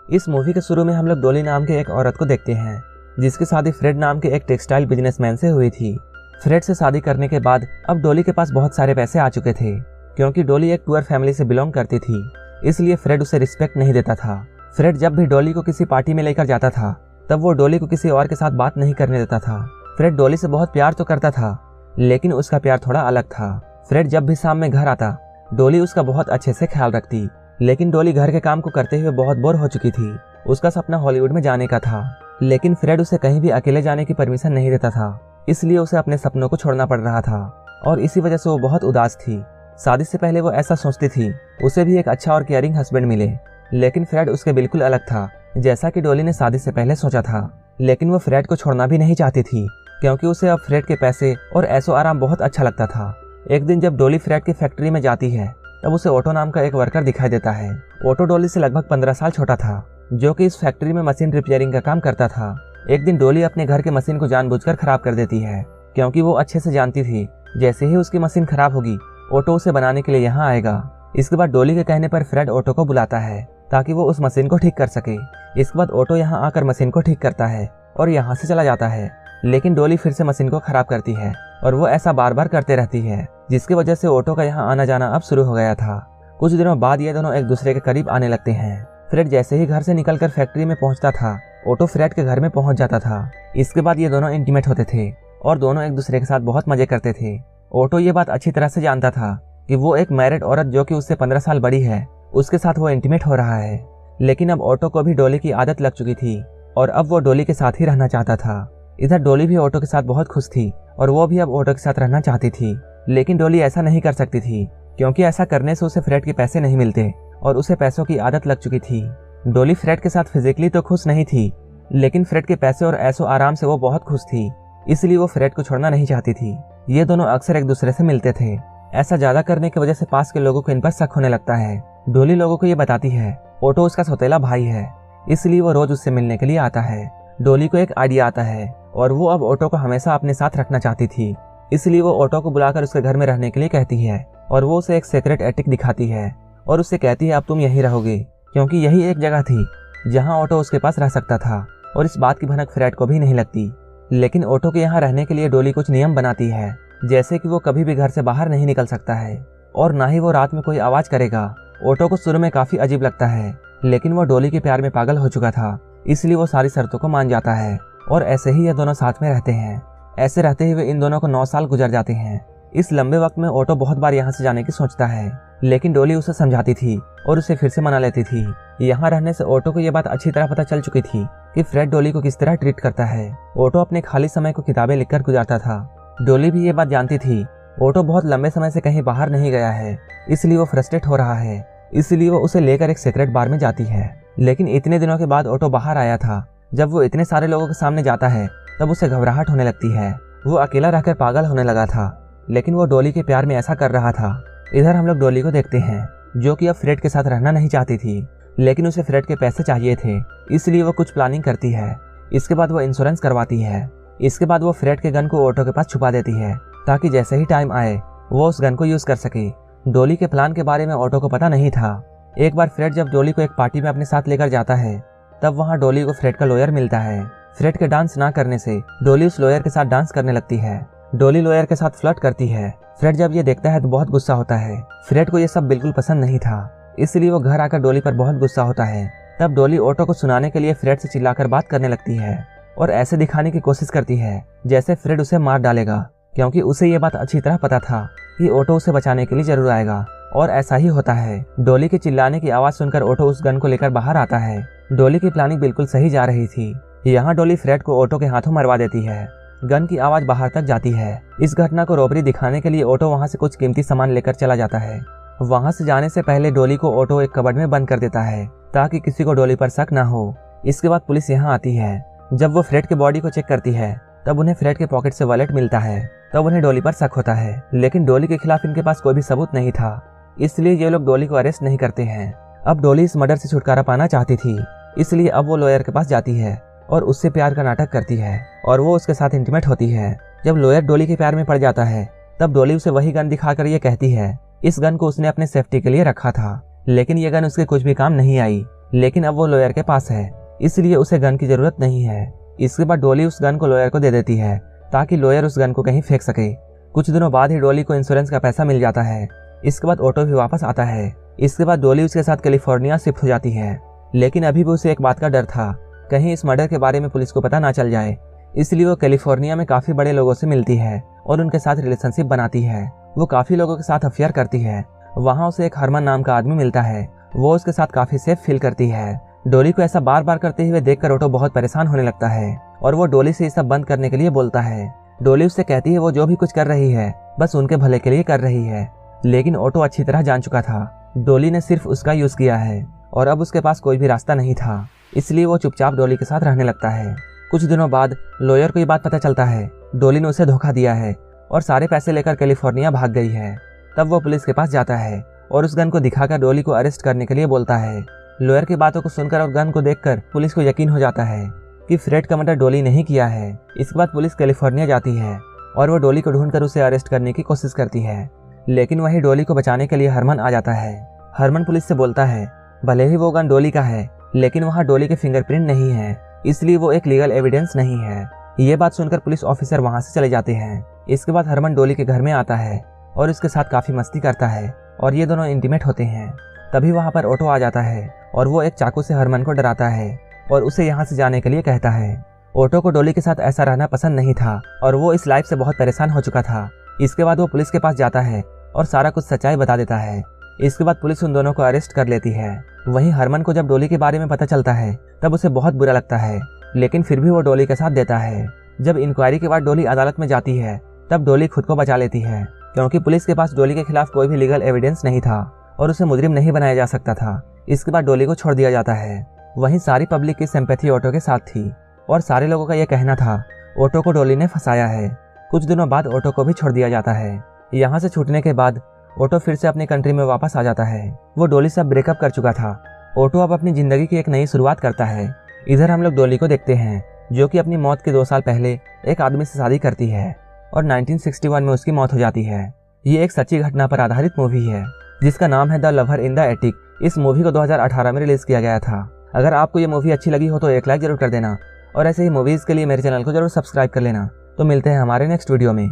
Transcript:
इस मूवी के शुरू में हम लोग डॉली नाम के एक औरत को देखते हैं जिसकी शादी फ्रेड नाम के एक टेक्सटाइल बिजनेसमैन से हुई थी। फ्रेड से शादी करने के बाद अब डॉली के पास बहुत सारे पैसे आ चुके थे। क्योंकि डॉली एक पुअर फैमिली से बिलोंग करती थी, इसलिए फ्रेड उसे रिस्पेक्ट नहीं देता था। फ्रेड जब भी डॉली को किसी पार्टी में लेकर जाता था तब वो डॉली को किसी और के साथ बात नहीं करने देता था। फ्रेड डॉली से बहुत प्यार तो करता था, लेकिन उसका प्यार थोड़ा अलग था। फ्रेड जब भी शाम में घर आता डॉली उसका बहुत अच्छे से ख्याल रखती, लेकिन डॉली घर के काम को करते हुए बहुत बोर हो चुकी थी। उसका सपना हॉलीवुड में जाने का था, लेकिन फ्रेड उसे कहीं भी अकेले जाने की परमिशन नहीं देता था, इसलिए उसे अपने सपनों को छोड़ना पड़ रहा था और इसी वजह से वो बहुत उदास थी। शादी से पहले वो ऐसा सोचती थी उसे भी एक अच्छा और केयरिंग हस्बैंड मिले, लेकिन फ्रेड उसके बिल्कुल अलग था, जैसा कि डॉली ने शादी से पहले सोचा था। लेकिन वो फ्रेड को छोड़ना भी नहीं चाहती थी, क्योंकि उसे अब फ्रेड के पैसे और ऐशो आराम बहुत अच्छा लगता था। एक दिन जब डॉली फ्रेड की फैक्ट्री में जाती है तब उसे ऑटो नाम का एक वर्कर दिखाई देता है। ऑटो डॉली से लगभग 15 साल छोटा था, जो कि इस फैक्ट्री में मशीन रिपेयरिंग का काम करता था। एक दिन डॉली अपने घर के मशीन को जानबूझकर खराब कर देती है, क्योंकि वो अच्छे से जानती थी जैसे ही उसकी मशीन खराब होगी ऑटो उसे बनाने के लिए यहाँ आएगा। इसके बाद डॉली के कहने पर फ्रेड ऑटो को बुलाता है ताकि वो उस मशीन को ठीक कर सके। इसके बाद ऑटो यहाँ आकर मशीन को ठीक करता है और यहाँ से चला जाता है, लेकिन डॉली फिर से मशीन को खराब करती है और वो ऐसा बार बार करते रहती है, जिसकी वजह से ऑटो का यहाँ आना जाना अब शुरू हो गया था। कुछ दिनों बाद ये दोनों एक दूसरे के करीब आने लगते हैं। फ्रेड जैसे ही घर से निकलकर फैक्ट्री में पहुंचता था ऑटो फ्रेड के घर में पहुंच जाता था। इसके बाद ये दोनों इंटीमेट होते थे और दोनों एक दूसरे के साथ बहुत मजे करते थे। ऑटो ये बात अच्छी तरह से जानता था कि वो एक मैरिड औरत जो कि उससे 15 साल बड़ी है उसके साथ वो इंटीमेट हो रहा है, लेकिन अब ऑटो को भी डॉली की आदत लग चुकी थी और अब वो डॉली के साथ ही रहना चाहता था। इधर डॉली भी ऑटो के साथ बहुत खुश थी और वो भी अब ऑटो के साथ रहना चाहती थी, लेकिन डॉली ऐसा नहीं कर सकती थी क्योंकि ऐसा करने से उसे फ्रेड के पैसे नहीं मिलते और उसे पैसों की आदत लग चुकी थी। डॉली फ्रेड के साथ फिजिकली तो खुश नहीं थी, लेकिन फ्रेड के पैसे और ऐशो आराम से वो बहुत खुश थी, इसलिए वो फ्रेड को छोड़ना नहीं चाहती थी। ये दोनों अक्सर एक दूसरे से मिलते थे। ऐसा ज्यादा करने की वजह से पास के लोगों को इन पर शक होने लगता है। डॉली लोगों को ये बताती है ऑटो उसका सौतेला भाई है, इसलिए वो रोज उससे मिलने के लिए आता है। डॉली को एक आइडिया आता है और वो अब ऑटो को हमेशा अपने साथ रखना चाहती थी, इसलिए वो ऑटो को बुलाकर उसके घर में रहने के लिए कहती है और वो उसे एक सीक्रेट एटिक दिखाती है और उससे कहती है अब तुम यहीं रहोगे, क्योंकि यही एक जगह थी जहां ऑटो उसके पास रह सकता था और इस बात की भनक फ्रेड को भी नहीं लगती। लेकिन ऑटो के यहाँ रहने के लिए डॉली कुछ नियम बनाती है, जैसे कि वो कभी भी घर से बाहर नहीं निकल सकता है और ना ही वो रात में कोई आवाज करेगा। ऑटो को शुरू में काफी अजीब लगता है, लेकिन वो डॉली के प्यार में पागल हो चुका था, इसलिए वो सारी शर्तों को मान जाता है और ऐसे ही ये दोनों साथ में रहते हैं। ऐसे रहते हुए इन दोनों को 9 साल गुजर जाते हैं। इस लंबे वक्त में ऑटो बहुत बार यहाँ से जाने की सोचता है, लेकिन डॉली उसे समझाती थी और उसे फिर से मना लेती थी। यहाँ रहने से ऑटो को यह बात अच्छी तरह पता चल चुकी थी कि फ्रेड डॉली को किस तरह ट्रीट करता है। ऑटो अपने खाली समय को किताबें लिखकर गुजारता था। डॉली भी ये बात जानती थी ऑटो बहुत लंबे समय से कहीं बाहर नहीं गया है, इसलिए वो फ्रस्ट्रेट हो रहा है, इसलिए वो उसे लेकर एक सीक्रेट बार में जाती है। लेकिन इतने दिनों के बाद ऑटो बाहर आया था। जब वो इतने सारे लोगों के सामने जाता है तब उसे घबराहट होने लगती है। वो अकेला रहकर पागल होने लगा था, लेकिन वो डॉली के प्यार में ऐसा कर रहा था। इधर हम लोग डॉली को देखते हैं जो कि अब फ्रेड के साथ रहना नहीं चाहती थी, लेकिन उसे फ्रेड के पैसे चाहिए थे, इसलिए वो कुछ प्लानिंग करती है। इसके बाद वो इंश्योरेंस करवाती है। इसके बाद वो फ्रेड के गन को ऑटो के पास छुपा देती है ताकि जैसे ही टाइम आए वो उस गन को यूज कर सके। डॉली के प्लान के बारे में ऑटो को पता नहीं था। एक बार फ्रेड जब डॉली को एक पार्टी में अपने साथ लेकर जाता है तब वहाँ डॉली को फ्रेड का लॉयर मिलता है। फ्रेड के डांस ना करने से डॉली उस लॉयर के साथ डांस करने लगती है। डॉली लॉयर के साथ फ्लर्ट करती है। फ्रेड जब ये देखता है तो बहुत गुस्सा होता है। फ्रेड को ये सब बिल्कुल पसंद नहीं था, इसलिए वो घर आकर डॉली पर बहुत गुस्सा होता है। तब डॉली ऑटो को सुनाने के लिए फ्रेड से चिल्लाकर बात करने लगती है और ऐसे दिखाने की कोशिश करती है जैसे फ्रेड उसे मार डालेगा, क्योंकि उसे ये बात अच्छी तरह पता था कि ऑटो उसे बचाने के लिए जरूर आएगा और ऐसा ही होता है। डॉली के चिल्लाने की आवाज सुनकर ऑटो उस गन को लेकर बाहर आता है। डॉली की प्लानिंग बिल्कुल सही जा रही थी। यहाँ डॉली फ्रेड को ऑटो के हाथों मरवा देती है। गन की आवाज बाहर तक जाती है। इस घटना को रॉबरी दिखाने के लिए ऑटो वहाँ से कुछ कीमती सामान लेकर चला जाता है। वहाँ से जाने से पहले डॉली को ऑटो एक कबर्ड में बंद कर देता है ताकि किसी को डॉली पर शक न हो। इसके बाद पुलिस यहाँ आती है। जब वो फ्रेड के बॉडी को चेक करती है तब उन्हें फ्रेड के पॉकेट से वॉलेट मिलता है। तब उन्हें डॉली पर शक होता है, लेकिन डॉली के खिलाफ इनके पास कोई भी सबूत नहीं था, इसलिए ये लोग डॉली को अरेस्ट नहीं करते हैं। अब डॉली इस मर्डर से छुटकारा पाना चाहती थी, इसलिए अब वो लॉयर के पास जाती है और उससे प्यार का नाटक करती है और वो उसके साथ इंटीमेट होती है। जब लॉयर डॉली के प्यार में पड़ जाता है तब डॉली उसे वही गन दिखाकर ये कहती है इस गन को उसने अपने सेफ्टी के लिए रखा था, लेकिन ये गन उसके कुछ भी काम नहीं आई। लेकिन अब वो लॉयर के पास है, इसलिए उसे गन की जरूरत नहीं है। इसके बाद डॉली उस गन को लॉयर को दे देती है ताकि लॉयर उस गन को कहीं फेंक सके। कुछ दिनों बाद ही डॉली को इंश्योरेंस का पैसा मिल जाता है। इसके बाद ऑटो भी वापस आता है। इसके बाद डॉली उसके साथ कैलिफोर्निया शिफ्ट हो जाती है, लेकिन अभी भी उसे एक बात का डर था, कहीं इस मर्डर के बारे में पुलिस को पता ना चल जाए। इसलिए वो कैलिफोर्निया में काफी बड़े लोगों से मिलती है और उनके साथ रिलेशनशिप बनाती है। वो काफी लोगों के साथ अफेयर करती है। वहाँ उसे एक हरमन नाम का आदमी मिलता है। वो उसके साथ काफी सेफ फील करती है। डॉली को ऐसा बार बार करते हुए देखकर ऑटो बहुत परेशान होने लगता है और वो डॉली से ये सब बंद करने के लिए बोलता है। डॉली उससे कहती है वो जो भी कुछ कर रही है बस उनके भले के लिए कर रही है, लेकिन ऑटो अच्छी तरह जान चुका था डॉली ने सिर्फ उसका यूज किया है और अब उसके पास कोई भी रास्ता नहीं था, इसलिए वो चुपचाप डॉली के साथ रहने लगता है। कुछ दिनों बाद लॉयर को ये बात पता चलता है डॉली ने उसे धोखा दिया है और सारे पैसे लेकर कैलिफोर्निया भाग गई है। तब वो पुलिस के पास जाता है और उस गन को दिखाकर डॉली को अरेस्ट करने के लिए बोलता है। लॉयर की बातों को सुनकर और गन को देखकर पुलिस को यकीन हो जाता है कि फ्रेड का मर्डर डॉली नहीं किया है। इसके बाद पुलिस कैलिफोर्निया जाती है और वो डॉली को ढूंढकर उसे अरेस्ट करने की कोशिश करती है, लेकिन वही डॉली को बचाने के लिए हरमन आ जाता है। हरमन पुलिस से बोलता है भले ही वो गन डॉली का है, लेकिन वहाँ डॉली के फिंगरप्रिंट नहीं है, इसलिए वो एक लीगल एविडेंस नहीं है। ये बात सुनकर पुलिस ऑफिसर वहाँ से चले जाते हैं। इसके बाद हरमन डॉली के घर में आता है और उसके साथ काफी मस्ती करता है और ये दोनों इंटीमेट होते हैं। तभी वहाँ पर ऑटो आ जाता है और वो एक चाकू से हरमन को डराता है और उसे यहाँ से जाने के लिए कहता है। ऑटो को डॉली के साथ ऐसा रहना पसंद नहीं था और वो इस लाइफ से बहुत परेशान हो चुका था। इसके बाद वो पुलिस के पास जाता है और सारा कुछ सच्चाई बता देता है। इसके बाद पुलिस उन दोनों को अरेस्ट कर लेती है। वहीं हरमन को जब डॉली के बारे में पता चलता है तब उसे बहुत बुरा लगता है, लेकिन फिर भी वो डॉली के साथ देता है। जब इंक्वायरी के बाद डॉली अदालत में जाती है तब डॉली खुद को बचा लेती है, क्योंकि पुलिस के पास डॉली के खिलाफ कोई भी लीगल एविडेंस नहीं था और उसे मुजरिम नहीं बनाया जा सकता था। इसके बाद डॉली को छोड़ दिया जाता है। वहीं सारी पब्लिक की सिंपैथी ऑटो के साथ थी और सारे लोगों का यह कहना था ऑटो को डॉली ने फंसाया है। कुछ दिनों बाद ऑटो को भी छोड़ दिया जाता है। यहाँ से छूटने के बाद ऑटो फिर से अपनी कंट्री में वापस आ जाता है। वो डॉली से ब्रेकअप कर चुका था। ऑटो अब अपनी जिंदगी की एक नई शुरुआत करता है। इधर हम लोग डॉली को देखते हैं जो कि अपनी मौत के 2 साल पहले एक आदमी से शादी करती है और 1961 में उसकी मौत हो जाती है। ये एक सच्ची घटना पर आधारित मूवी है जिसका नाम है the lover in the attic. इस मूवी को 2018 में रिलीज किया गया था। अगर आपको ये मूवी अच्छी लगी हो तो एक लाइक जरूर कर देना और ऐसे ही मूवीज के लिए मेरे चैनल को जरूर सब्सक्राइब कर लेना। तो मिलते हैं हमारे नेक्स्ट वीडियो में।